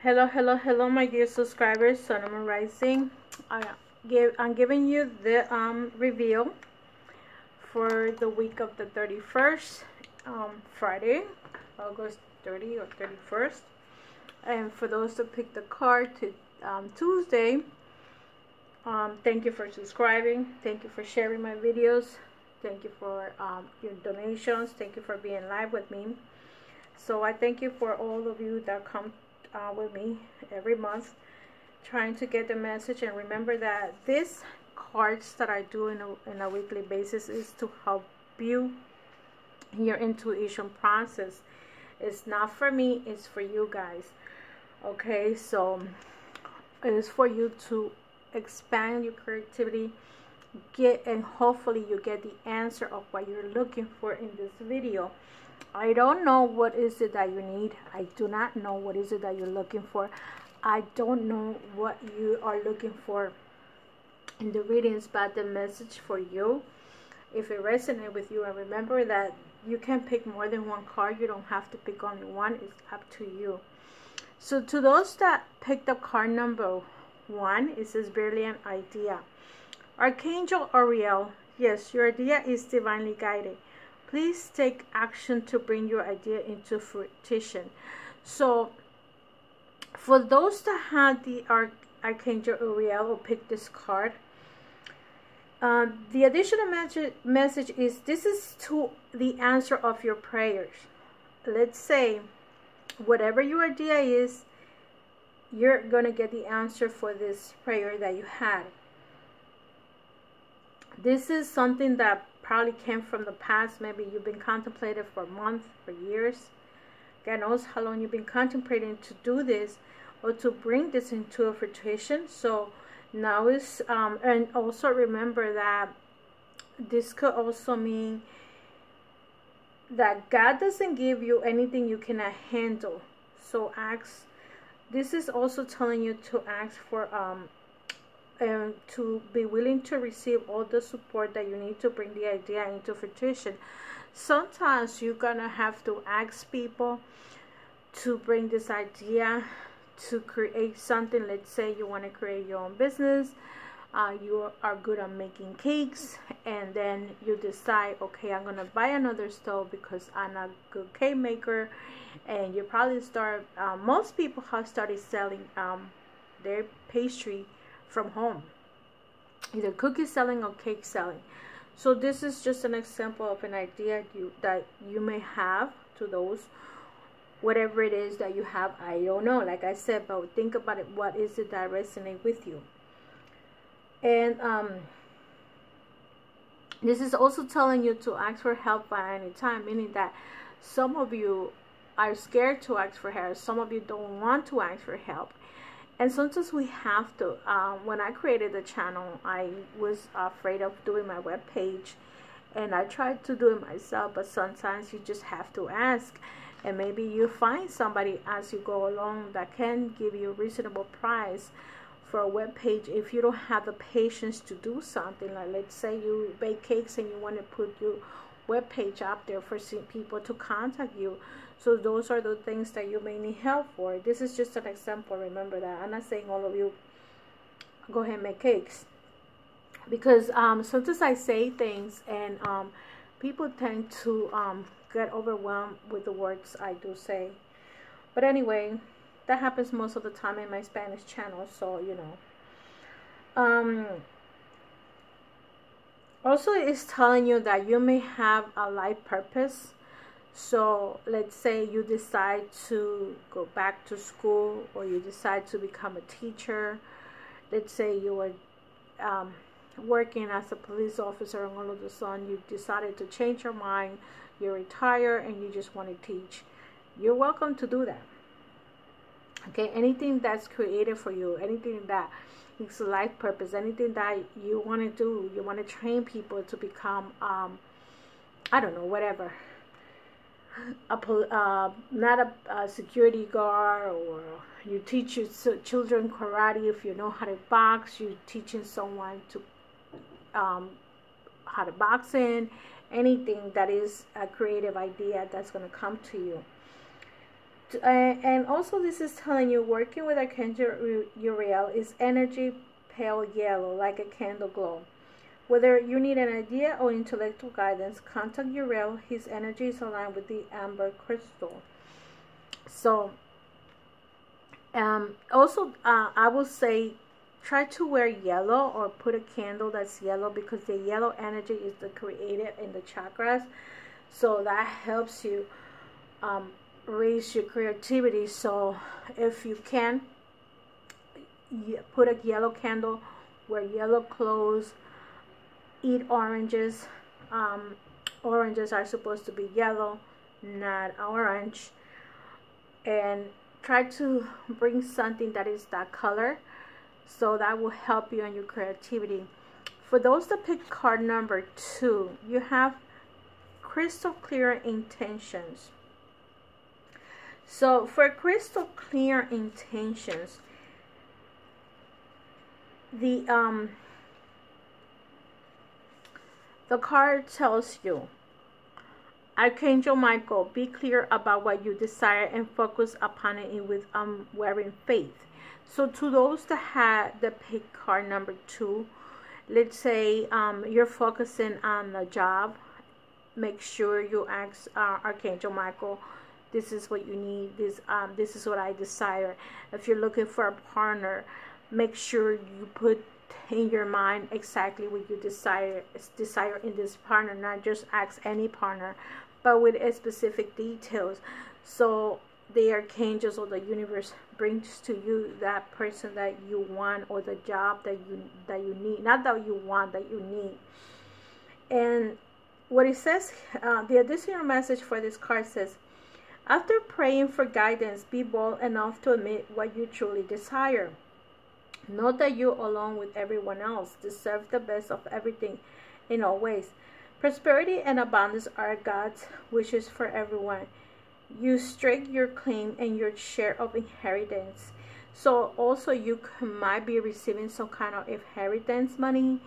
Hello, my dear subscribers. Sun Rising. I'm giving you the review for the week of the 31st, Friday, August 30 or 31st. And for those that picked the card to Tuesday, thank you for subscribing. Thank you for sharing my videos. Thank you for your donations. Thank you for being live with me. So I thank you for all of you that come with me every month trying to get the message. And remember that these cards that I do in a weekly basis is to help you in your intuition process. It's not for me, it's for you guys. Okay, so it is for you to expand your creativity, and hopefully you get the answer of what you're looking for in this video. I don't know what is it that you need. I do not know what is it that you're looking for. I don't know what you are looking for in the readings, but the message for you, if it resonates with you, and remember that you can pick more than one card. You don't have to pick only one. It's up to you. So to those that picked up card number 1, it says barely an idea. Archangel Ariel, yes, your idea is divinely guided. Please take action to bring your idea into fruition. So for those that had the Archangel Ariel or picked this card, the additional message is this is to the answer of your prayers. Let's say whatever your idea is, you're going to get the answer for this prayer that you had. This is something that probably came from the past. Maybe you've been contemplating for months, for years. God knows how long you've been contemplating to do this or to bring this into a fruition. So now is and also remember that this could also mean that God doesn't give you anything you cannot handle. So ask. This is also telling you to ask for and to be willing to receive all the support that you need to bring the idea into fruition. Sometimes you're gonna have to ask people to bring this idea to create something. Let's say you want to create your own business. You are good at making cakes, and then you decide, okay, I'm gonna buy another stove because I'm a good cake maker. And you probably start, most people have started selling their pastry from home, either cookie selling or cake selling. So this is just an example of an idea that you may have to those, whatever it is that you have. I don't know, like I said, but think about it. What is it that resonates with you? And this is also telling you to ask for help by any time, meaning that some of you are scared to ask for help. Some of you don't want to ask for help. And sometimes we have to. When I created the channel, I was afraid of doing my web page, and I tried to do it myself, but sometimes you just have to ask, and maybe you find somebody as you go along that can give you a reasonable price for a web page. If you don't have the patience to do something, like let's say you bake cakes and you want to put your web page up there for people to contact you. So those are the things that you may need help for. This is just an example. Remember that. I'm not saying all of you go ahead and make cakes, because sometimes I say things and people tend to get overwhelmed with the words I do say. But anyway, that happens most of the time in my Spanish channel, so you know. Also, it's telling you that you may have a life purpose. So let's say you decide to go back to school, or you decide to become a teacher. Let's say you were working as a police officer, and all of a sudden you decided to change your mind. You retire and you just want to teach. You're welcome to do that. Okay, anything that's created for you, anything that is a life purpose, anything that you want to do, you want to train people to become, I don't know, whatever. Not a security guard, or you teach your children karate. If you know how to box, you're teaching someone to how to box in. Anything that is a creative idea that's going to come to you. And also this is telling you working with Archangel Uriel is energy pale yellow, like a candle glow. Whether you need an idea or intellectual guidance, contact Uriel. His energy is aligned with the amber crystal. So also I will say try to wear yellow or put a candle that's yellow, because the yellow energy is the creative in the chakras. So that helps you raise your creativity. So if you can, put a yellow candle, wear yellow clothes, eat oranges. Oranges are supposed to be yellow, not orange. And try to bring something that is that color, so that will help you in your creativity. For those that pick card number 2, you have crystal clear intentions. So for crystal clear intentions, the card tells you, Archangel Michael, be clear about what you desire and focus upon it with unwavering faith. So to those that pick card number 2, let's say you're focusing on the job, make sure you ask Archangel Michael, this is what you need, this is what I desire. If you're looking for a partner, make sure you put in your mind exactly what you desire in this partner, not just ask any partner, but with specific details. So the archangels or the universe brings to you that person that you want, or the job that you need, not that you want, that you need. And what it says, the additional message for this card says, after praying for guidance, be bold enough to admit what you truly desire. Note that you, along with everyone else, deserve the best of everything in all ways. Prosperity and abundance are God's wishes for everyone. You stake your claim and your share of inheritance. So also you might be receiving some kind of inheritance money,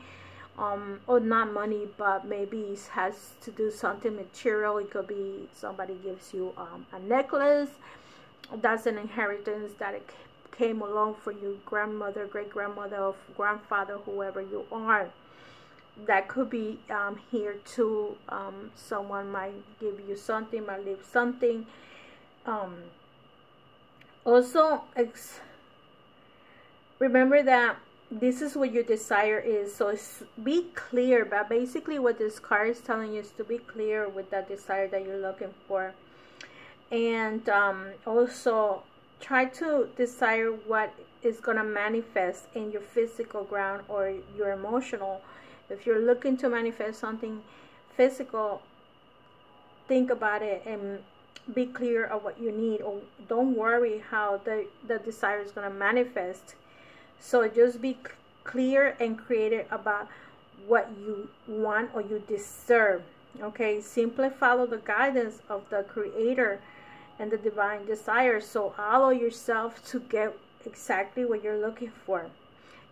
or not money, but maybe it has to do something material. It could be somebody gives you a necklace. That's an inheritance that it came along for your grandmother, great grandmother, or grandfather, whoever you are. That could be here too. Someone might give you something, might leave something. Also, remember that this is what your desire is. So be clear. But basically what this card is telling you is to be clear with that desire that you're looking for. And also try to desire what is going to manifest in your physical ground or your emotional. If you're looking to manifest something physical, think about it and be clear of what you need. Or don't worry how the desire is going to manifest. So just be clear and creative about what you want or you deserve. Okay, simply follow the guidance of the Creator and the divine desire. So allow yourself to get exactly what you're looking for,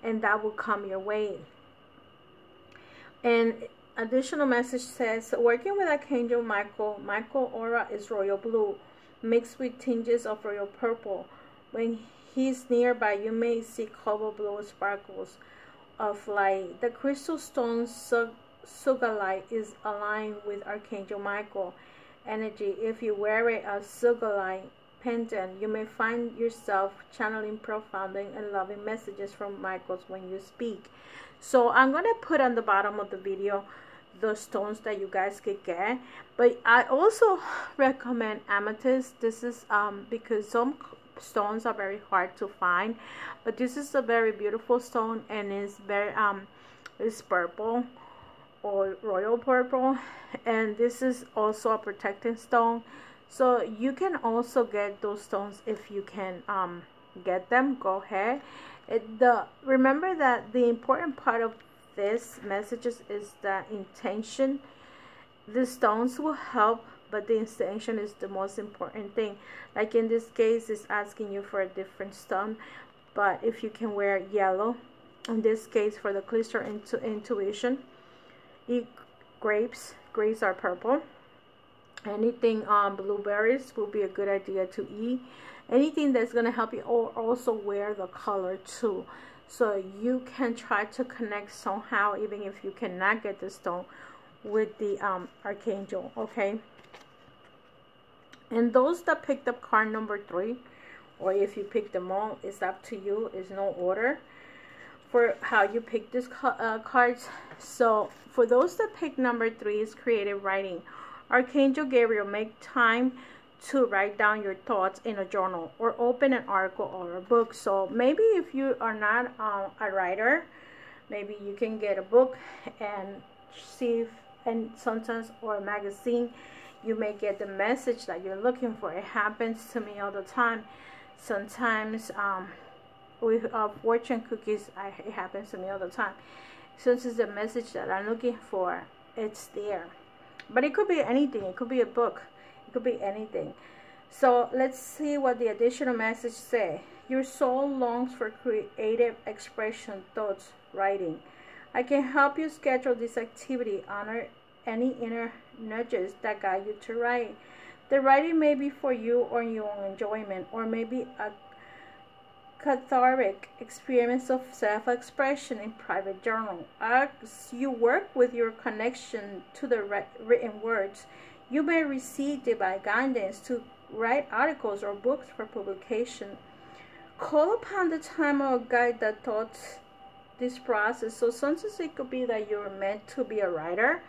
and that will come your way. And additional message says, working with Archangel Michael, Michael aura is royal blue mixed with tinges of royal purple. When he's nearby, you may see cobalt blue sparkles of light. The crystal stone Sugalite is aligned with Archangel Michael energy. If you wear it as Sugalite pendant, you may find yourself channeling profound and loving messages from Michael when you speak. So I'm going to put on the bottom of the video the stones that you guys could get, but I also recommend amethyst. This is because some stones are very hard to find, but this is a very beautiful stone, and it's very it's purple or royal purple, and this is also a protecting stone. So you can also get those stones if you can get them. Go ahead. Remember that the important part of this messages is the intention. The stones will help, but the intention is the most important thing. Like in this case, it's asking you for a different stone, but if you can wear yellow, in this case for the crystal intuition, grapes are purple, Anything blueberries will be a good idea to eat. Anything that's going to help you, or also wear the color too, so you can try to connect somehow, even if you cannot get the stone, with the archangel. Okay, and those that picked up card number 3, or if you pick them all, it's up to you. It's no order for how you pick these cards. So for those that pick number 3, is creative writing. Archangel Gabriel, make time to write down your thoughts in a journal, or open an article or a book. So maybe if you are not a writer, maybe you can get a book and see if, and sometimes, or a magazine, you may get the message that you're looking for. It happens to me all the time. Sometimes with fortune cookies, it happens to me all the time. Since it's the message that I'm looking for, it's there. But it could be anything. It could be a book. It could be anything. So let's see what the additional message say. Your soul longs for creative expression, thoughts, writing. I can help you schedule this activity. Honor any inner nudges that guide you to write. The writing may be for you or your own enjoyment, or maybe a cathartic experience of self-expression in private journal. As you work with your connection to the written words, you may receive divine guidance to write articles or books for publication. Call upon the time of guide that taught this process. So sometimes it could be that you're meant to be a writer,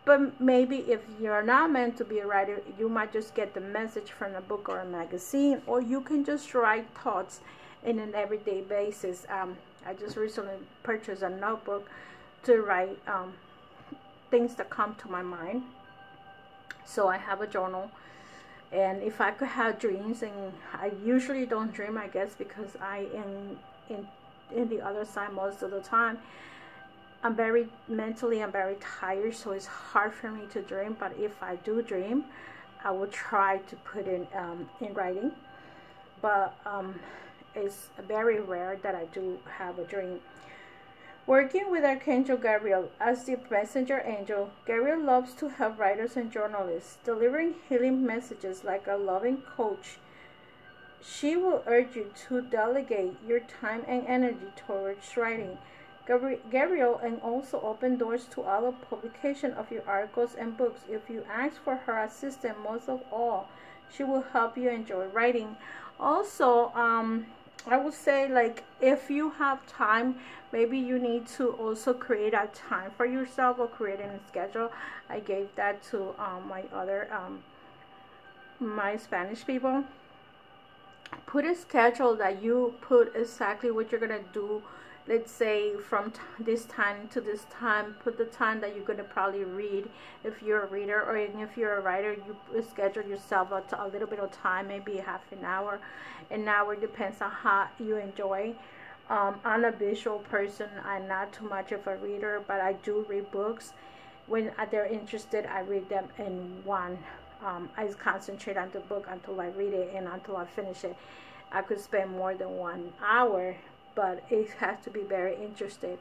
but maybe if you're not meant to be a writer, you might just get the message from a book or a magazine, or you can just write thoughts in an everyday basis. I just recently purchased a notebook to write things that come to my mind. So I have a journal, and if I could have dreams, and I usually don't dream, I guess because I am in the other side most of the time. I'm very tired, so it's hard for me to dream. But if I do dream, I will try to put in writing. But it's very rare that I do have a dream. Working with Archangel Gabriel as the messenger angel, Gabriel loves to help writers and journalists, delivering healing messages like a loving coach. She will urge you to delegate your time and energy towards writing. Gabriel and also open doors to all the publication of your articles and books. If you ask for her assistance, most of all, she will help you enjoy writing. Also, I would say, like, if you have time, maybe you need to also create a time for yourself, or create a schedule. I gave that to my other my Spanish people. Put a schedule that you put exactly what you're gonna do. Let's say from this time to this time. Put the time that you're gonna probably read, if you're a reader, or even if you're a writer. You schedule yourself a little bit of time, maybe half an hour. An hour depends on how you enjoy. I'm a visual person. I'm not too much of a reader, but I do read books. When they're interested, I read them in one. I concentrate on the book until I read it, and until I finish it. I could spend more than 1 hour, but it has to be very interesting.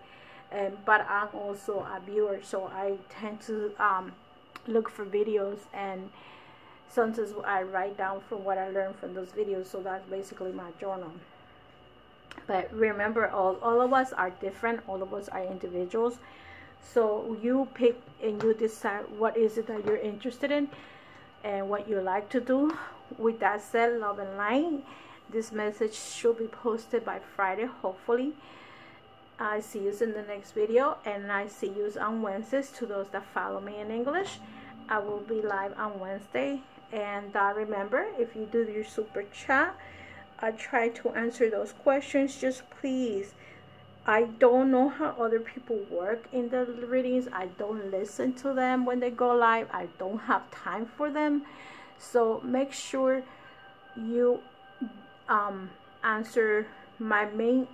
But I'm also a viewer, so I tend to look for videos, and sometimes I write down from what I learned from those videos. So that's basically my journal. But remember, all of us are different. All of us are individuals. So you pick and you decide what is it that you're interested in and what you like to do. With that said, love and light. This message should be posted by Friday, hopefully. I see you in the next video, and I see you on Wednesdays. To those that follow me in English, I will be live on Wednesday. And remember, if you do your super chat, I try to answer those questions. Just please, I don't know how other people work in the readings. I don't listen to them when they go live. I don't have time for them. So make sure you answer. My main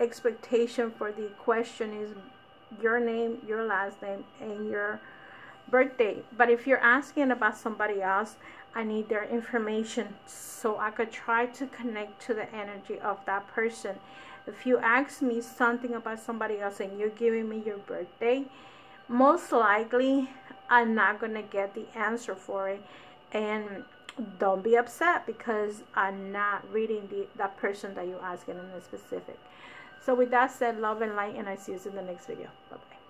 expectation for the question is your name, your last name, and your birthday. But if you're asking about somebody else, I need their information so I could try to connect to the energy of that person. If you ask me something about somebody else and you're giving me your birthday, most likely I'm not going to get the answer for it. And don't be upset because I'm not reading that person that you're asking in the specific. So with that said, love and light, and I see you in the next video. Bye-bye.